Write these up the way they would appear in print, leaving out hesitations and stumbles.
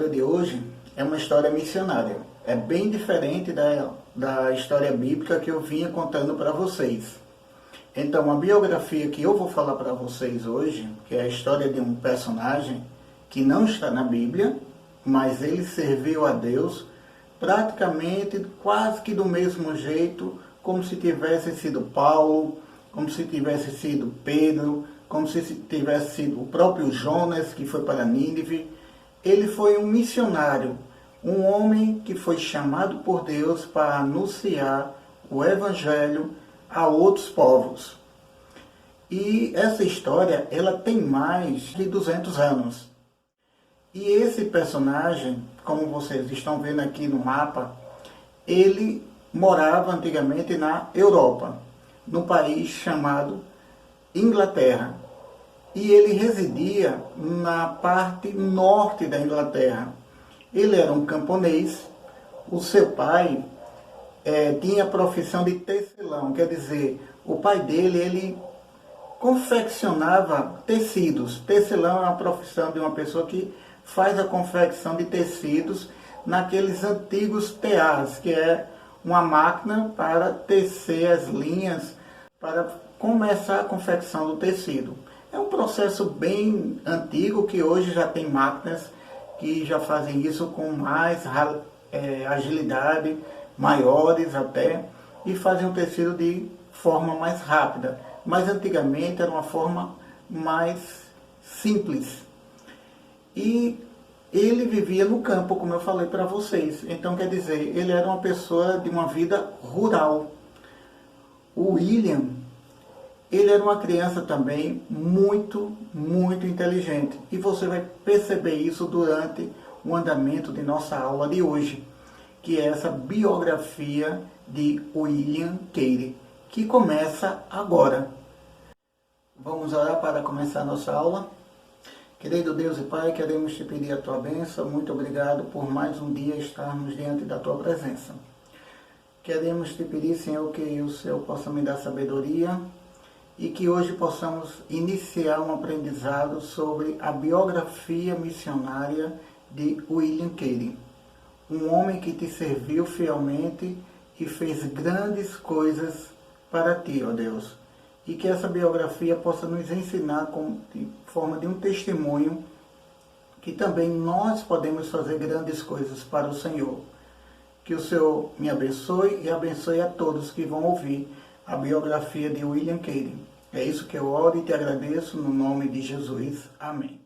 história de hoje é uma história missionária. É bem diferente da história bíblica que eu vinha contando para vocês. Então, a biografia que eu vou falar para vocês hoje, que é a história de um personagem que não está na Bíblia, mas ele serviu a Deus praticamente quase que do mesmo jeito, como se tivesse sido Paulo, como se tivesse sido Pedro, como se tivesse sido o próprio Jonas, que foi para Nínive. Ele foi um missionário, um homem que foi chamado por Deus para anunciar o Evangelho a outros povos. E essa história, ela tem mais de 200 anos. E esse personagem, como vocês estão vendo aqui no mapa, ele morava antigamente na Europa, no país chamado Inglaterra. E ele residia na parte norte da Inglaterra. Ele era um camponês. O seu pai tinha a profissão de tecelão, quer dizer, o pai dele, ele confeccionava tecidos. Tecelão é uma profissão de uma pessoa que faz a confecção de tecidos naqueles antigos teares, que é uma máquina para tecer as linhas, para começar a confecção do tecido. É um processo bem antigo, que hoje já tem máquinas que já fazem isso com mais agilidade, maiores até, e fazem o tecido de forma mais rápida. Mas antigamente era uma forma mais simples. E ele vivia no campo, como eu falei para vocês. Então, quer dizer, ele era uma pessoa de uma vida rural. O William, ele era uma criança também muito, muito inteligente. E você vai perceber isso durante o andamento de nossa aula de hoje, que é essa biografia de William Carey, que começa agora. Vamos orar para começar a nossa aula? Querido Deus e Pai, queremos te pedir a tua bênção. Muito obrigado por mais um dia estarmos diante da tua presença. Queremos te pedir, Senhor, que o Senhor possa me dar sabedoria e que hoje possamos iniciar um aprendizado sobre a biografia missionária de William Carey. Um homem que te serviu fielmente e fez grandes coisas para ti, ó Deus. E que essa biografia possa nos ensinar de forma de um testemunho que também nós podemos fazer grandes coisas para o Senhor. Que o Senhor me abençoe e abençoe a todos que vão ouvir a biografia de William Carey. É isso que eu oro e te agradeço no nome de Jesus. Amém.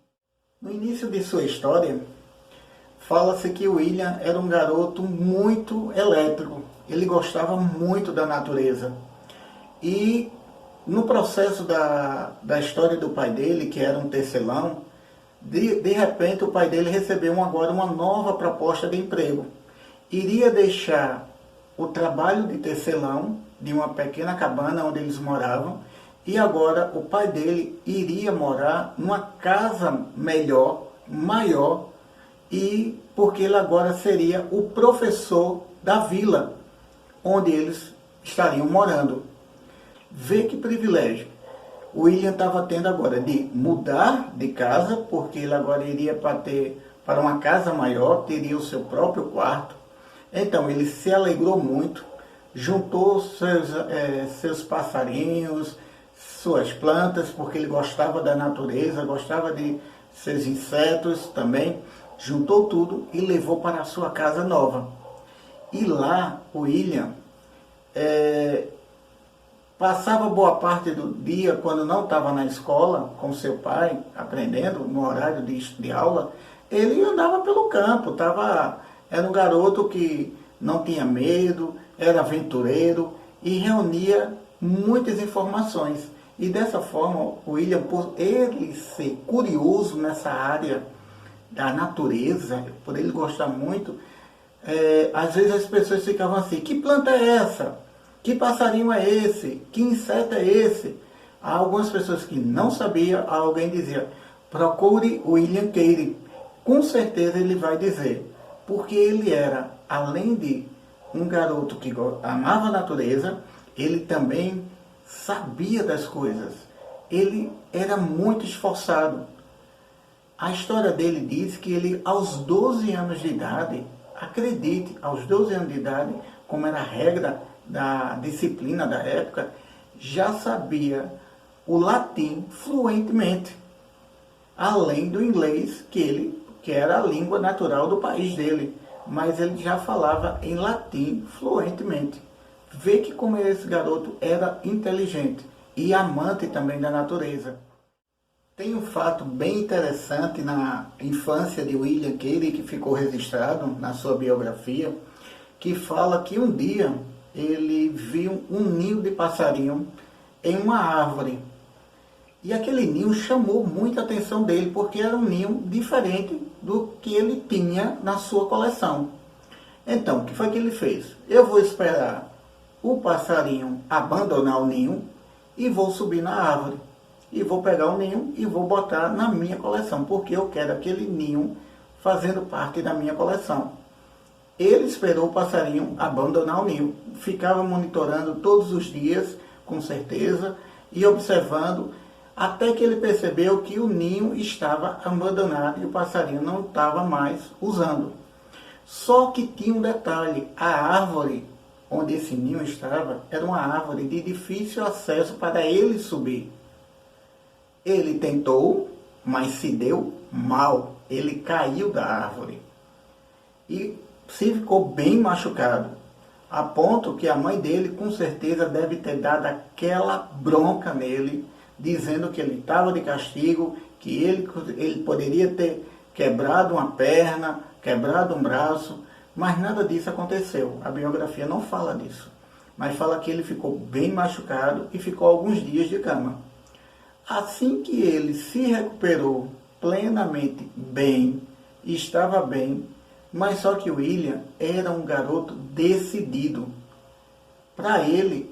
No início de sua história, fala-se que William era um garoto muito elétrico. Ele gostava muito da natureza. E no processo da história do pai dele, que era um tecelão, de repente o pai dele recebeu agora uma nova proposta de emprego. Iria deixar o trabalho de tecelão de uma pequena cabana onde eles moravam, e agora o pai dele iria morar numa casa melhor, maior, e porque ele agora seria o professor da vila onde eles estariam morando. Vê que privilégio. O William estava tendo agora de mudar de casa, porque ele agora iria para uma casa maior, teria o seu próprio quarto. Então ele se alegrou muito, juntou seus passarinhos, suas plantas, porque ele gostava da natureza, gostava de seus insetos também. Juntou tudo e levou para a sua casa nova. E lá o William passava boa parte do dia, quando não estava na escola com seu pai, aprendendo no horário de aula, ele andava pelo campo, era um garoto que não tinha medo, era aventureiro e reunia muitas informações. E dessa forma, o William, por ele ser curioso nessa área da natureza, por ele gostar muito, às vezes as pessoas ficavam assim: que planta é essa? Que passarinho é esse? Que inseto é esse? Há algumas pessoas que não sabiam, alguém dizia: procure William Carey. Com certeza ele vai dizer, porque ele era, além de um garoto que amava a natureza, ele também sabia das coisas. Ele era muito esforçado. A história dele diz que ele, aos 12 anos de idade, acredite, aos 12 anos de idade, como era a regra da disciplina da época, já sabia o latim fluentemente, além do inglês, que era a língua natural do país dele, mas ele já falava em latim fluentemente. Vê que como esse garoto era inteligente e amante também da natureza. Tem um fato bem interessante na infância de William Carey, que ficou registrado na sua biografia, que fala que um dia ele viu um ninho de passarinho em uma árvore. E aquele ninho chamou muita atenção dele, porque era um ninho diferente do que ele tinha na sua coleção. Então, o que foi que ele fez? Eu vou esperar o passarinho abandonar o ninho e vou subir na árvore. E vou pegar o ninho e vou botar na minha coleção, porque eu quero aquele ninho fazendo parte da minha coleção. Ele esperou o passarinho abandonar o ninho, ficava monitorando todos os dias, com certeza, e observando, até que ele percebeu que o ninho estava abandonado e o passarinho não estava mais usando. Só que tinha um detalhe, a árvore onde esse ninho estava era uma árvore de difícil acesso para ele subir. Ele tentou, mas se deu mal. Ele caiu da árvore e se ficou bem machucado, a ponto que a mãe dele com certeza deve ter dado aquela bronca nele, dizendo que ele estava de castigo, que ele poderia ter quebrado uma perna, quebrado um braço, mas nada disso aconteceu. A biografia não fala disso, mas fala que ele ficou bem machucado e ficou alguns dias de cama. Assim que ele se recuperou plenamente bem, estava bem, mas só que William era um garoto decidido. Para ele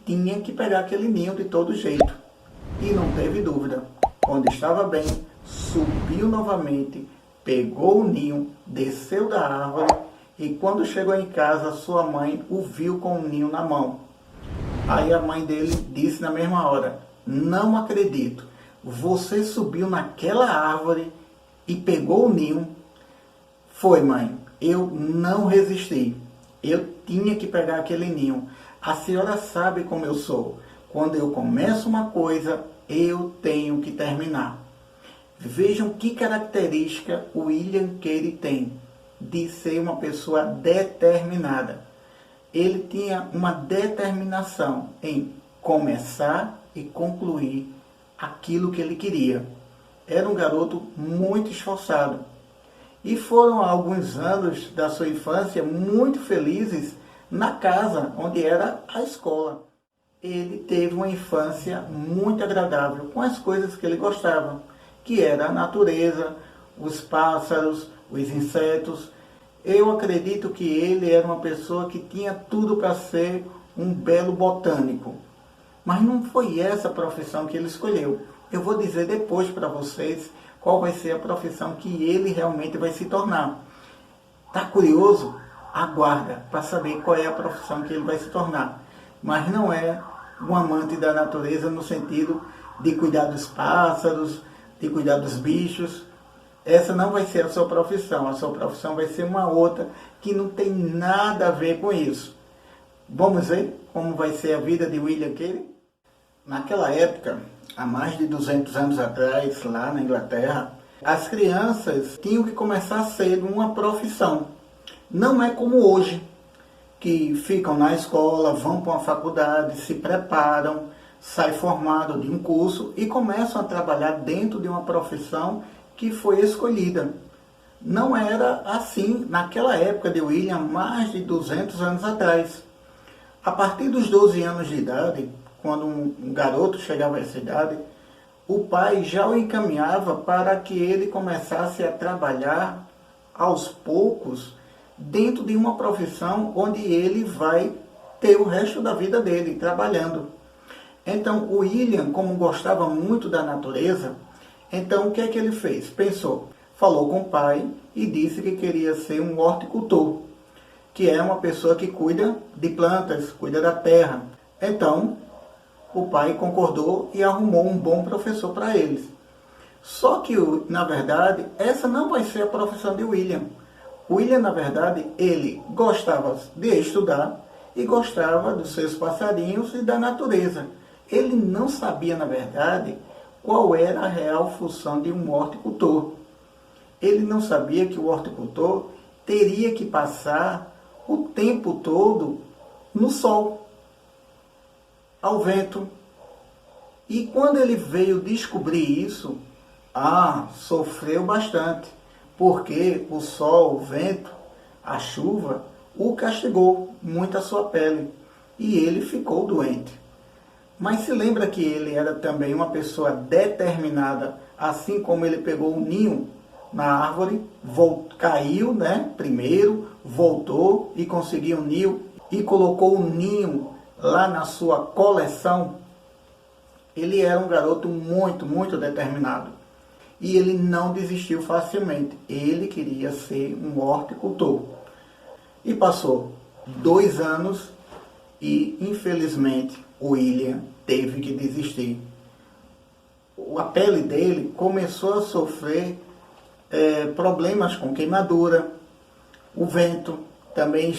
tinha que pegar aquele ninho de todo jeito. E não teve dúvida. Quando estava bem, subiu novamente, pegou o ninho, desceu da árvore e quando chegou em casa, sua mãe o viu com o ninho na mão. Aí a mãe dele disse na mesma hora: "Não acredito, você subiu naquela árvore e pegou o ninho?" "Foi, mãe, eu não resisti. Eu tinha que pegar aquele ninho. A senhora sabe como eu sou. Quando eu começo uma coisa, eu tenho que terminar." Vejam que característica o William Carey tem, de ser uma pessoa determinada. Ele tinha uma determinação em começar e concluir aquilo que ele queria. Era um garoto muito esforçado. E foram alguns anos da sua infância muito felizes na casa, onde era a escola. Ele teve uma infância muito agradável com as coisas que ele gostava, que era a natureza, os pássaros, os insetos. Eu acredito que ele era uma pessoa que tinha tudo para ser um belo botânico. Mas não foi essa a profissão que ele escolheu. Eu vou dizer depois para vocês qual vai ser a profissão que ele realmente vai se tornar. Tá curioso? Aguarda para saber qual é a profissão que ele vai se tornar. Mas não é um amante da natureza no sentido de cuidar dos pássaros, de cuidar dos bichos. Essa não vai ser a sua profissão. A sua profissão vai ser uma outra que não tem nada a ver com isso. Vamos ver como vai ser a vida de William Carey? Naquela época, há mais de 200 anos atrás, lá na Inglaterra, as crianças tinham que começar cedo uma profissão. Não é como hoje, que ficam na escola, vão para uma faculdade, se preparam, saem formados de um curso e começam a trabalhar dentro de uma profissão que foi escolhida. Não era assim naquela época de William, mais de 200 anos atrás. A partir dos 12 anos de idade, quando um garoto chegava a essa idade, o pai já o encaminhava para que ele começasse a trabalhar aos poucos dentro de uma profissão onde ele vai ter o resto da vida dele trabalhando. Então, o William, como gostava muito da natureza, então o que é que ele fez? Pensou, falou com o pai e disse que queria ser um horticultor, que é uma pessoa que cuida de plantas, cuida da terra. Então, o pai concordou e arrumou um bom professor para eles. Só que, na verdade, essa não vai ser a profissão de William. William, na verdade, ele gostava de estudar e gostava dos seus passarinhos e da natureza. Ele não sabia, na verdade, qual era a real função de um horticultor. Ele não sabia que o horticultor teria que passar o tempo todo no sol, ao vento. E quando ele veio descobrir isso, sofreu bastante, porque o sol, o vento, a chuva, o castigou muito a sua pele e ele ficou doente. Mas se lembra que ele era também uma pessoa determinada, assim como ele pegou um ninho na árvore, caiu, primeiro, voltou e conseguiu um ninho e colocou o ninho lá na sua coleção. Ele era um garoto muito, muito determinado. E ele não desistiu facilmente. Ele queria ser um horticultor. E passou 2 anos e, infelizmente, o William teve que desistir. A pele dele começou a sofrer problemas com queimadura. O vento também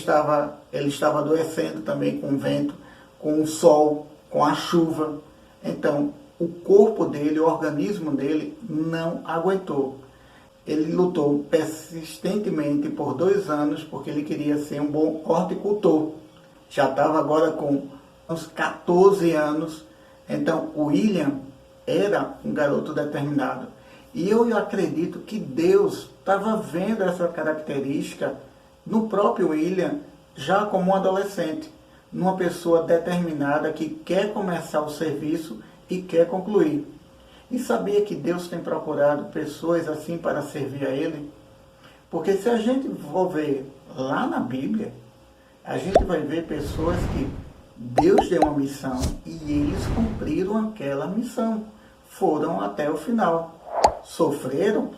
ele estava adoecendo também com o vento, com o sol, com a chuva. Então, o corpo dele, o organismo dele não aguentou. Ele lutou persistentemente por 2 anos porque ele queria ser um bom horticultor. Já estava agora com uns 14 anos. Então, o William era um garoto determinado. E eu acredito que Deus estava vendo essa característica no próprio William, já como um adolescente, numa pessoa determinada que quer começar o serviço e quer concluir. E sabia que Deus tem procurado pessoas assim para servir a Ele? Porque se a gente for ver lá na Bíblia, a gente vai ver pessoas que Deus deu uma missão e eles cumpriram aquela missão. Foram até o final. Sofreram,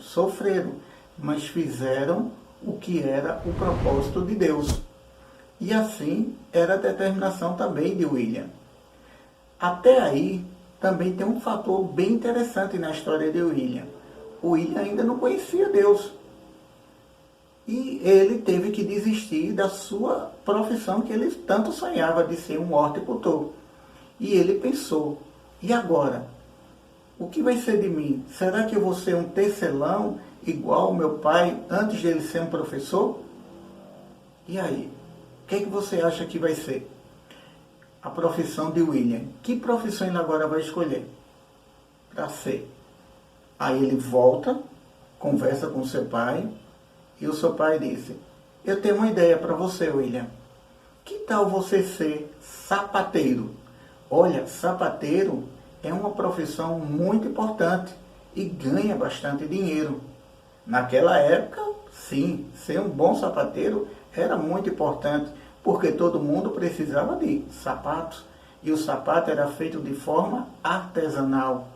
mas fizeram o que era o propósito de Deus. E assim era a determinação também de William. Até aí, também tem um fator bem interessante na história de William. O William ainda não conhecia Deus. E ele teve que desistir da sua profissão que ele tanto sonhava de ser um horticultor. E ele pensou, e agora? O que vai ser de mim? Será que eu vou ser um tecelão igual ao meu pai antes de ele ser um professor? E aí? O que você acha que vai ser? A profissão de William. Que profissão ele agora vai escolher para ser? Aí ele volta, conversa com seu pai, e o seu pai disse, eu tenho uma ideia para você, William. Que tal você ser sapateiro? Olha, sapateiro é uma profissão muito importante e ganha bastante dinheiro. Naquela época, sim, ser um bom sapateiro era muito importante, porque todo mundo precisava de sapatos. E o sapato era feito de forma artesanal,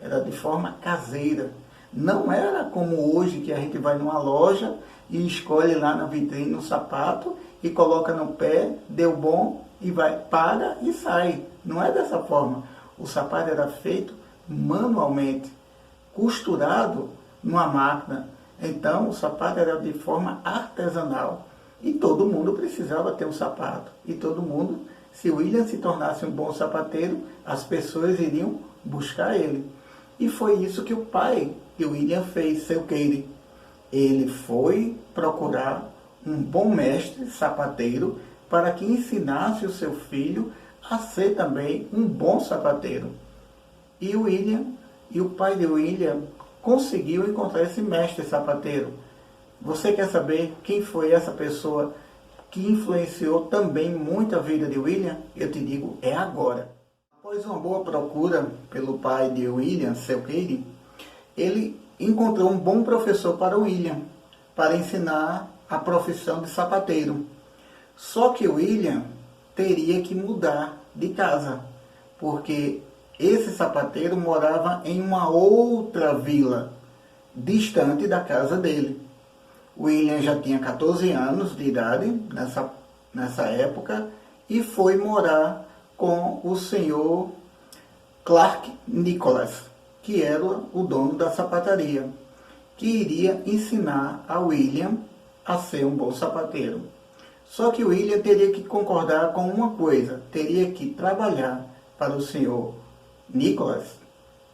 era de forma caseira. Não era como hoje, que a gente vai numa loja e escolhe lá na vitrine um sapato e coloca no pé, deu bom, e vai, paga e sai. Não é dessa forma. O sapato era feito manualmente, costurado numa máquina. Então, o sapato era de forma artesanal. E todo mundo precisava ter um sapato. E todo mundo, se o William se tornasse um bom sapateiro, as pessoas iriam buscar ele. E foi isso que o pai de William fez, seu Keire. Ele foi procurar um bom mestre sapateiro para que ensinasse o seu filho a ser também um bom sapateiro. E o pai de William conseguiu encontrar esse mestre sapateiro. Você quer saber quem foi essa pessoa que influenciou também muito a vida de William? Eu te digo, é agora. Após uma boa procura pelo pai de William, seu Keire, ele encontrou um bom professor para William, para ensinar a profissão de sapateiro. Só que William teria que mudar de casa, porque esse sapateiro morava em uma outra vila, distante da casa dele. William já tinha 14 anos de idade nessa época e foi morar com o senhor Clark Nicholas, que era o dono da sapataria, que iria ensinar a William a ser um bom sapateiro. Só que William teria que concordar com uma coisa, teria que trabalhar para o senhor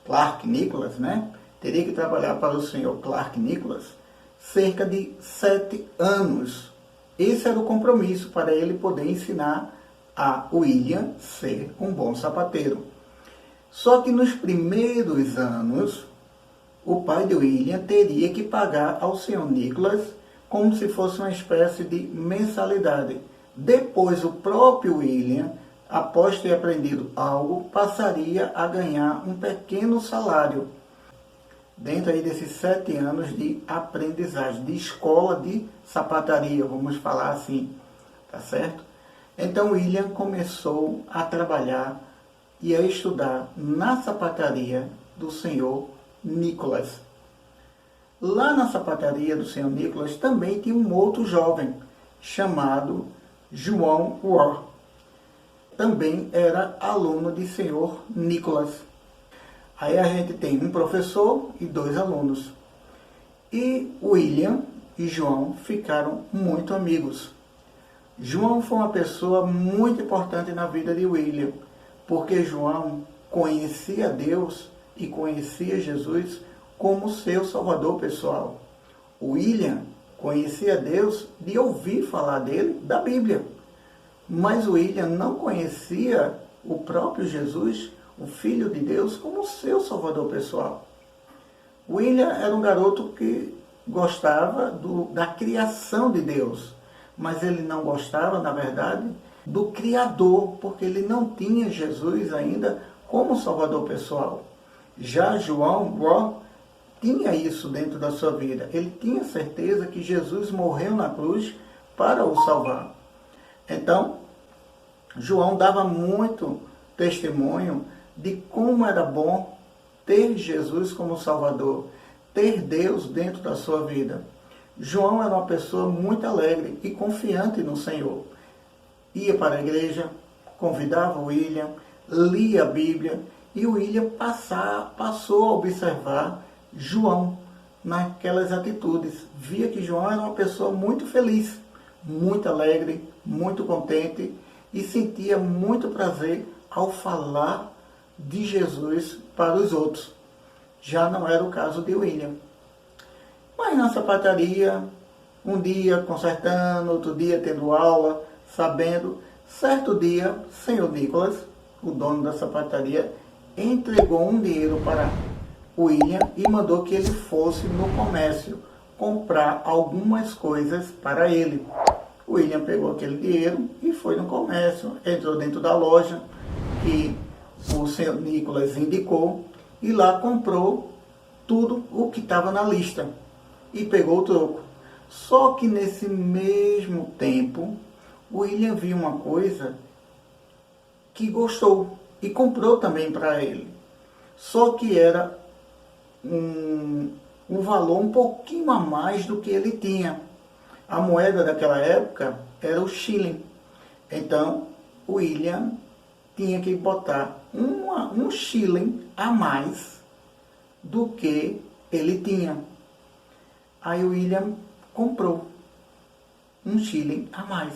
Clark Nicholas, né? Teria que trabalhar para o senhor Clark Nicholas cerca de 7 anos. Esse era o compromisso para ele poder ensinar a William ser um bom sapateiro. Só que nos primeiros anos, o pai de William teria que pagar ao senhor Nicholas como se fosse uma espécie de mensalidade. Depois, o próprio William, após ter aprendido algo, passaria a ganhar um pequeno salário, dentro aí desses 7 anos de aprendizagem, de escola de sapataria, vamos falar assim, tá certo? Então, William começou a trabalhar e a estudar na sapataria do senhor Nicholas. Lá na sapataria do senhor Nicholas também tinha um outro jovem chamado João War. Também era aluno de senhor Nicholas. Aí a gente tem um professor e 2 alunos. E William e João ficaram muito amigos. João foi uma pessoa muito importante na vida de William, porque João conhecia Deus e conhecia Jesus como seu salvador pessoal. William conhecia Deus de ouvir falar dele da Bíblia, mas William não conhecia o próprio Jesus, o Filho de Deus, como seu salvador pessoal. William era um garoto que gostava da criação de Deus, mas ele não gostava, na verdade, do Criador, porque ele não tinha Jesus ainda como salvador pessoal. Já João tinha isso dentro da sua vida. Ele tinha certeza que Jesus morreu na cruz para o salvar. Então, João dava muito testemunho de como era bom ter Jesus como Salvador, ter Deus dentro da sua vida. João era uma pessoa muito alegre e confiante no Senhor. Ia para a igreja, convidava o William, lia a Bíblia, e o William passou a observar João naquelas atitudes. Via que João era uma pessoa muito feliz, muito alegre, muito contente, e sentia muito prazer ao falar de Jesus para os outros. Já não era o caso de William. Mas na sapataria, um dia consertando, outro dia tendo aula, sabendo, certo dia, senhor Nicholas, o dono da sapataria, entregou um dinheiro para William e mandou que ele fosse no comércio comprar algumas coisas para ele. William pegou aquele dinheiro e foi no comércio, entrou dentro da loja que o senhor Nicholas indicou e lá comprou tudo o que estava na lista e pegou o troco. Só que nesse mesmo tempo, William viu uma coisa que gostou e comprou também para ele. Só que era um valor um pouquinho a mais do que ele tinha. A moeda daquela época era o shilling. Então, William tinha que botar um shilling a mais do que ele tinha. Aí William comprou um shilling a mais.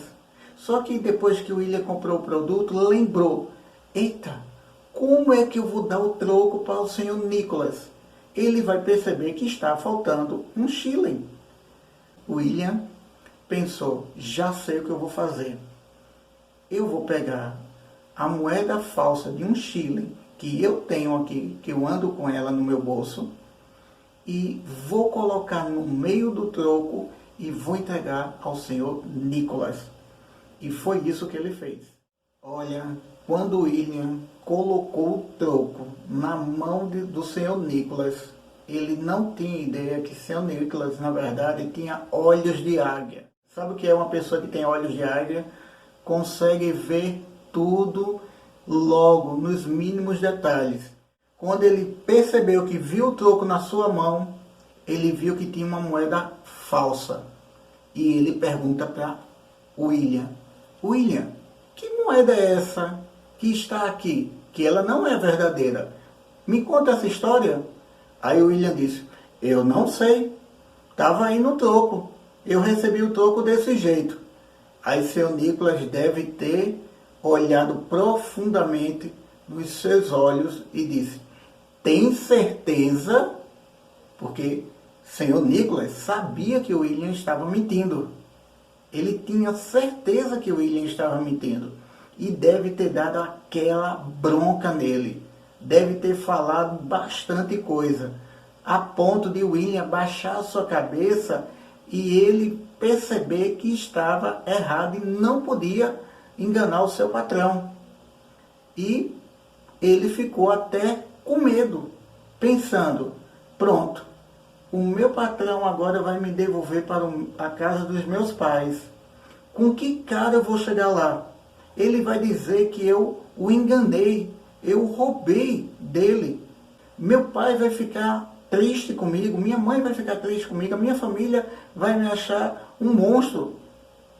Só que depois que o William comprou o produto, lembrou: eita, como é que eu vou dar o troco para o senhor Nicholas? Ele vai perceber que está faltando um shilling. William pensou: já sei o que eu vou fazer. Eu vou pegar a moeda falsa de um shilling que eu tenho aqui, que eu ando com ela no meu bolso, e vou colocar no meio do troco e vou entregar ao senhor Nicholas. E foi isso que ele fez. Olha, quando William colocou o troco na mão do senhor Nicholas, ele não tinha ideia que o senhor Nicholas, na verdade, tinha olhos de águia. Sabe o que é uma pessoa que tem olhos de águia? Consegue ver tudo logo, nos mínimos detalhes. Quando ele percebeu que viu o troco na sua mão, ele viu que tinha uma moeda falsa. E ele pergunta para William: que moeda é essa que está aqui? Que ela não é verdadeira. Me conta essa história. Aí o William disse, eu não sei, estava aí no troco, eu recebi o troco desse jeito. Aí seu Nicolas deve ter olhado profundamente nos seus olhos e disse, tem certeza? Porque senhor Nicolas sabia que o William estava mentindo. Ele tinha certeza que o William estava mentindo. E deve ter dado aquela bronca nele. Deve ter falado bastante coisa. A ponto de William baixar a sua cabeça e ele perceber que estava errado e não podia enganar o seu patrão. E ele ficou até com medo, pensando, pronto, o meu patrão agora vai me devolver para a casa dos meus pais. Com que cara eu vou chegar lá? Ele vai dizer que eu o enganei, eu roubei dele. Meu pai vai ficar triste comigo, minha mãe vai ficar triste comigo, a minha família vai me achar um monstro,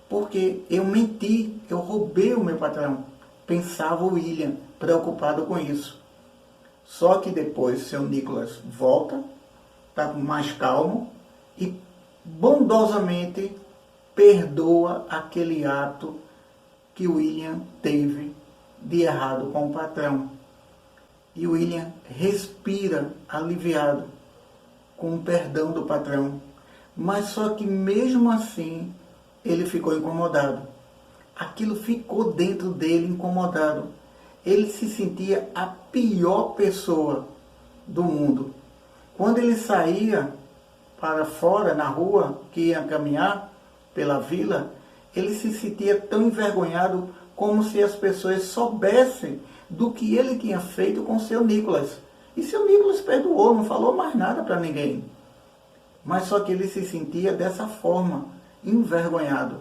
porque eu menti, eu roubei o meu patrão. Pensava o William, preocupado com isso. Só que depois seu Nicolas volta, está mais calmo e bondosamente perdoa aquele ato que William teve de errado com o patrão. E William respira aliviado com o perdão do patrão. Mas só que mesmo assim ele ficou incomodado. Aquilo ficou dentro dele incomodado. Ele se sentia a pior pessoa do mundo. Quando ele saía para fora, na rua, que ia caminhar pela vila, ele se sentia tão envergonhado como se as pessoas soubessem do que ele tinha feito com seu Nicolas. E seu Nicolas perdoou, não falou mais nada para ninguém. Mas só que ele se sentia dessa forma, envergonhado.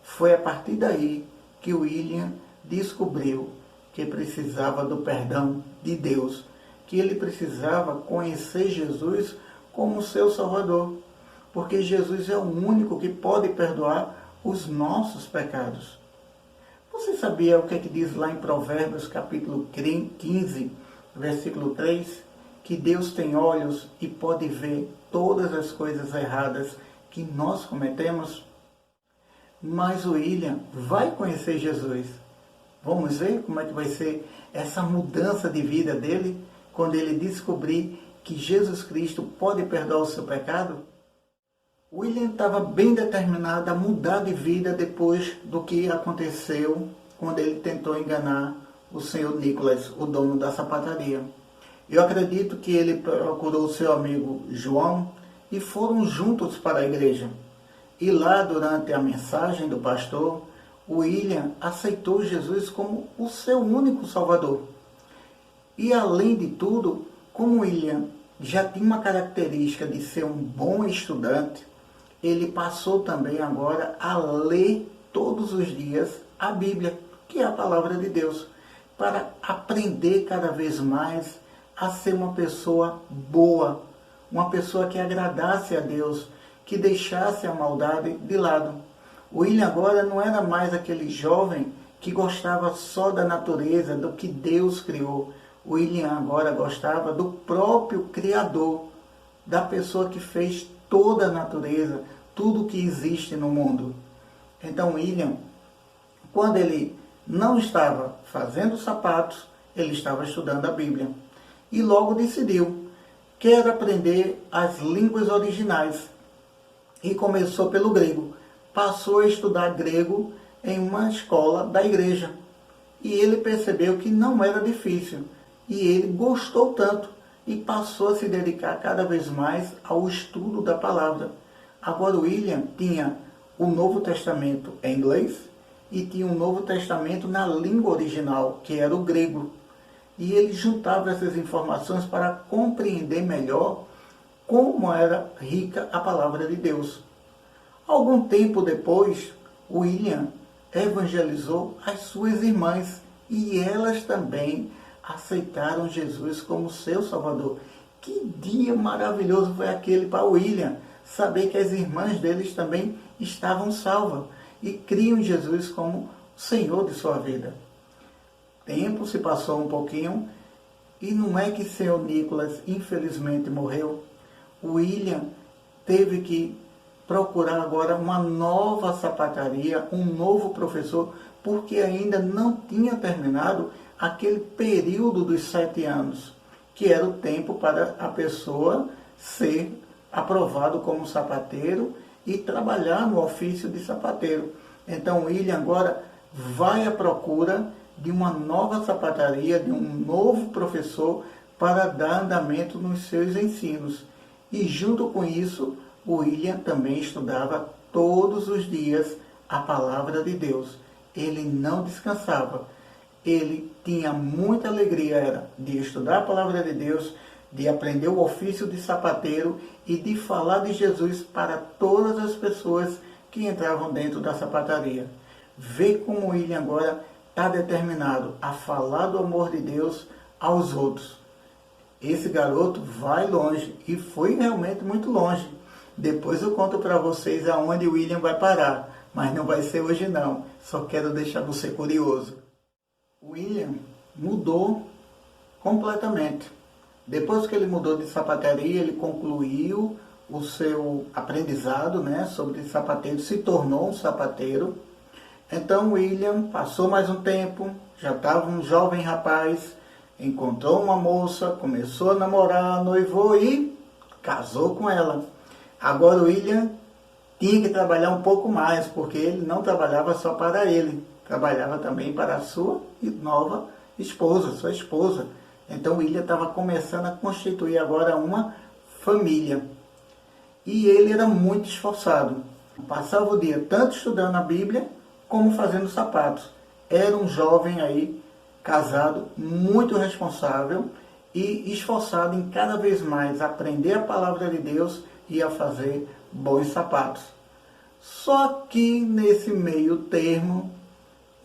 Foi a partir daí que William descobriu que precisava do perdão de Deus, que ele precisava conhecer Jesus como seu Salvador, porque Jesus é o único que pode perdoar os nossos pecados. Você sabia o que diz lá em Provérbios capítulo 15, versículo 3? Que Deus tem olhos e pode ver todas as coisas erradas que nós cometemos? Mas o William vai conhecer Jesus. Vamos ver como é que vai ser essa mudança de vida dele quando ele descobrir que Jesus Cristo pode perdoar o seu pecado? William estava bem determinado a mudar de vida depois do que aconteceu quando ele tentou enganar o senhor Nicolas, o dono da sapataria. Eu acredito que ele procurou o seu amigo João e foram juntos para a igreja. E lá, durante a mensagem do pastor, William aceitou Jesus como o seu único Salvador. E além de tudo, como William já tinha uma característica de ser um bom estudante, ele passou também agora a ler todos os dias a Bíblia, que é a palavra de Deus, para aprender cada vez mais a ser uma pessoa boa, uma pessoa que agradasse a Deus, que deixasse a maldade de lado. William agora não era mais aquele jovem que gostava só da natureza, do que Deus criou. William agora gostava do próprio Criador, da pessoa que fez toda a natureza, tudo que existe no mundo. Então William, quando ele não estava fazendo sapatos, ele estava estudando a Bíblia. E logo decidiu, quero aprender as línguas originais. E começou pelo grego. Passou a estudar grego em uma escola da igreja. E ele percebeu que não era difícil. E ele gostou tanto e passou a se dedicar cada vez mais ao estudo da palavra. Agora William tinha o Novo Testamento em inglês e tinha o Novo Testamento na língua original, que era o grego. E ele juntava essas informações para compreender melhor como era rica a palavra de Deus. Algum tempo depois, William evangelizou as suas irmãs e elas também aceitaram Jesus como seu Salvador. Que dia maravilhoso foi aquele para William, saber que as irmãs deles também estavam salvas e criam em Jesus como Senhor de sua vida. Tempo se passou um pouquinho E não é que seu Nicolas infelizmente morreu? O William teve que procurar agora uma nova sapataria, um novo professor, porque ainda não tinha terminado aquele período dos 7 anos, que era o tempo para a pessoa ser aprovado como sapateiro e trabalhar no ofício de sapateiro. Então, William agora vai à procura de uma nova sapataria, de um novo professor para dar andamento nos seus ensinos. E junto com isso, o William também estudava todos os dias a palavra de Deus. Ele não descansava. Ele tinha muita alegria de estudar a palavra de Deus, de aprender o ofício de sapateiro e de falar de Jesus para todas as pessoas que entravam dentro da sapataria. Vê como o William agora está determinado a falar do amor de Deus aos outros. Esse garoto vai longe e foi realmente muito longe. Depois eu conto para vocês aonde o William vai parar, mas não vai ser hoje não. Só quero deixar você curioso. O William mudou completamente. Depois que ele mudou de sapataria, ele concluiu o seu aprendizado, sobre sapateiro, se tornou um sapateiro. Então William passou mais um tempo, já estava um jovem rapaz, encontrou uma moça, começou a namorar, noivou e casou com ela. Agora o William tinha que trabalhar um pouco mais, porque ele não trabalhava só para ele, trabalhava também para a sua nova esposa, sua esposa. Então o William estava começando a constituir agora uma família. E ele era muito esforçado. Passava o dia tanto estudando a Bíblia, como fazendo sapatos. Era um jovem aí, casado, muito responsável e esforçado em cada vez mais aprender a palavra de Deus e a fazer bons sapatos. Só que nesse meio termo,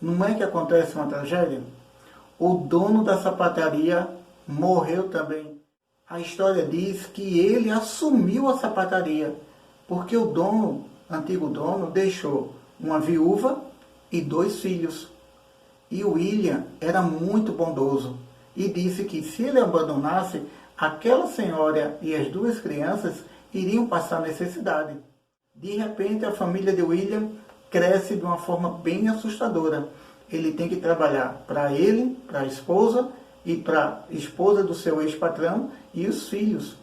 não é que acontece uma tragédia? O dono da sapataria morreu também. A história diz que ele assumiu a sapataria, porque o dono, antigo dono, deixou uma viúva e 2 filhos. E o William era muito bondoso e disse que se ele abandonasse, aquela senhora e as 2 crianças iriam passar necessidade. De repente, a família de William cresce de uma forma bem assustadora. Ele tem que trabalhar para ele, para a esposa e para a esposa do seu ex-patrão e os filhos.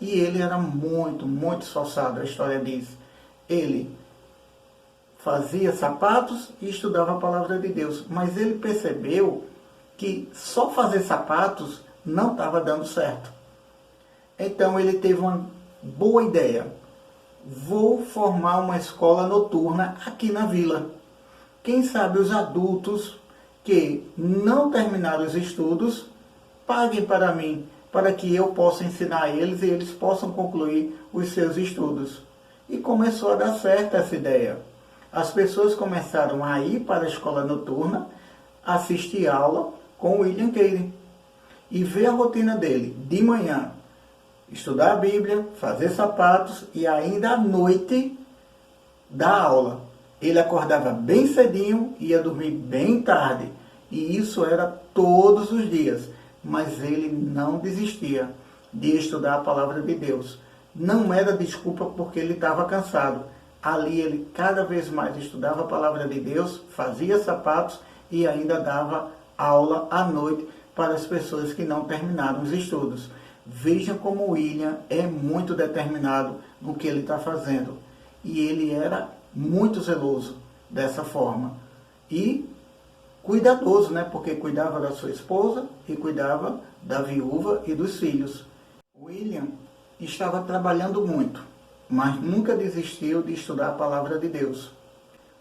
E ele era muito, muito esforçado, a história diz. Ele fazia sapatos e estudava a palavra de Deus, mas ele percebeu que só fazer sapatos não estava dando certo. Então ele teve uma boa ideia. Vou formar uma escola noturna aqui na vila. Quem sabe os adultos que não terminaram os estudos paguem para mim, para que eu possa ensinar eles e eles possam concluir os seus estudos. E começou a dar certo essa ideia. As pessoas começaram a ir para a escola noturna, assistir aula com o William Carey e ver a rotina dele de manhã. Estudar a Bíblia, fazer sapatos e ainda à noite dar aula. Ele acordava bem cedinho e ia dormir bem tarde. E isso era todos os dias. Mas ele não desistia de estudar a palavra de Deus. Não era desculpa porque ele estava cansado. Ali ele cada vez mais estudava a palavra de Deus, fazia sapatos e ainda dava aula à noite para as pessoas que não terminaram os estudos. Vejam como o William é muito determinado no que ele está fazendo. E ele era muito zeloso dessa forma. E cuidadoso, porque cuidava da sua esposa e cuidava da viúva e dos filhos. William estava trabalhando muito, mas nunca desistiu de estudar a palavra de Deus.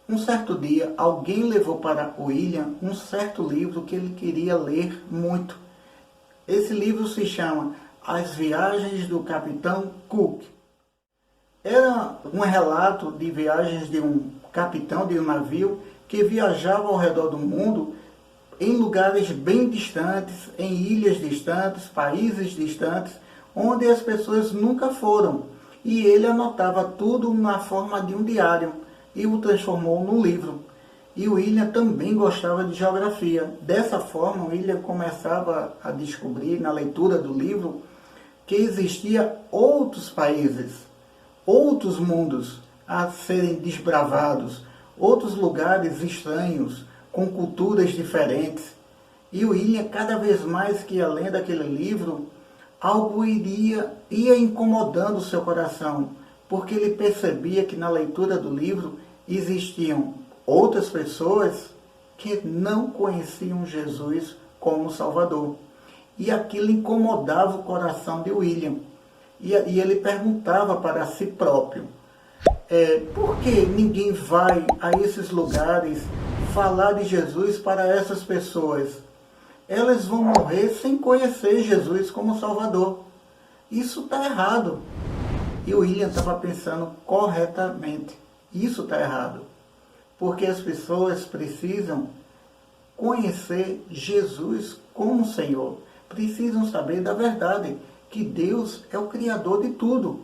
Um certo dia, alguém levou para William um certo livro que ele queria ler muito. Esse livro se chama As Viagens do Capitão Cook. Era um relato de viagens de um capitão de um navio que viajava ao redor do mundo em lugares bem distantes, em ilhas distantes, países distantes, onde as pessoas nunca foram. E ele anotava tudo na forma de um diário e o transformou num livro. E o William também gostava de geografia. Dessa forma, o William começava a descobrir, na leitura do livro, que existia outros países, outros mundos a serem desbravados, outros lugares estranhos, com culturas diferentes. E o William, cada vez mais que ia lendo aquele livro, algo ia incomodando o seu coração, porque ele percebia que na leitura do livro existiam outras pessoas que não conheciam Jesus como Salvador. E aquilo incomodava o coração de William. E ele perguntava para si próprio, por que ninguém vai a esses lugares falar de Jesus para essas pessoas? Elas vão morrer sem conhecer Jesus como Salvador. Isso está errado. E o William estava pensando corretamente. Isso está errado. Porque as pessoas precisam conhecer Jesus como Senhor. Precisam saber da verdade, que Deus é o Criador de tudo.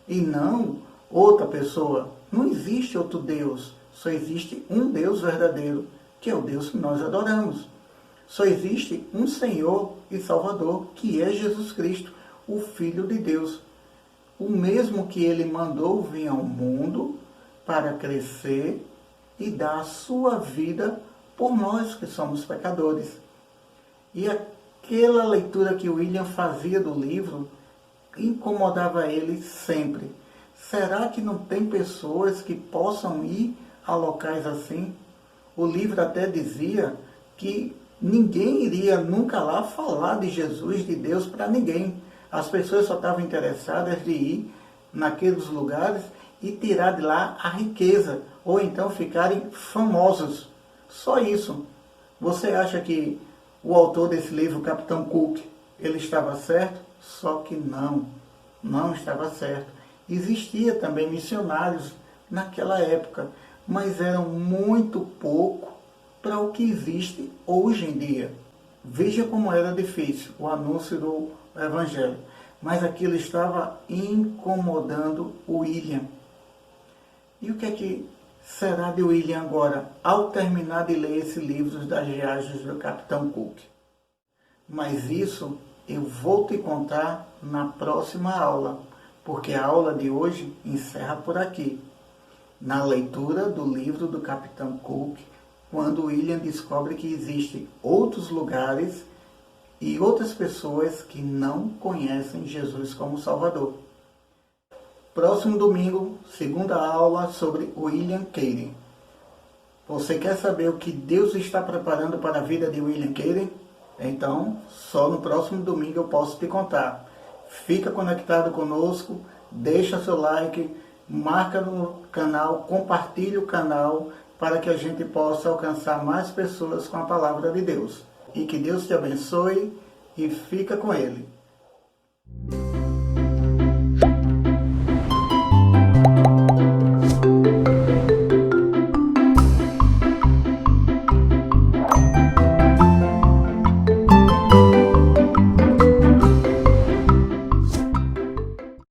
E não outra pessoa. Não existe outro Deus. Só existe um Deus verdadeiro, que é o Deus que nós adoramos. Só existe um Senhor e Salvador, que é Jesus Cristo, o Filho de Deus. O mesmo que Ele mandou vir ao mundo para crescer e dar a sua vida por nós que somos pecadores. E aquela leitura que William fazia do livro incomodava ele sempre. Será que não tem pessoas que possam ir a locais assim? O livro até dizia que ninguém iria nunca lá falar de Jesus, de Deus, para ninguém. As pessoas só estavam interessadas de ir naqueles lugares e tirar de lá a riqueza, ou então ficarem famosos. Só isso. Você acha que o autor desse livro, o Capitão Cook, ele estava certo? Só que não estava certo. Existia também missionários naquela época, mas eram muito pouco para o que existe hoje em dia. Veja como era difícil o anúncio do Evangelho. Mas aquilo estava incomodando o William. E o que é que será de William agora, ao terminar de ler esse livro das viagens do Capitão Cook? Mas isso eu vou te contar na próxima aula, porque a aula de hoje encerra por aqui, na leitura do livro do Capitão Cook, quando William descobre que existem outros lugares e outras pessoas que não conhecem Jesus como Salvador. Próximo domingo, segunda aula sobre William Carey. Você quer saber o que Deus está preparando para a vida de William Carey? Então, só no próximo domingo eu posso te contar. Fica conectado conosco, deixa seu like, marca no canal, compartilhe o canal para que a gente possa alcançar mais pessoas com a palavra de Deus. E que Deus te abençoe e fica com Ele.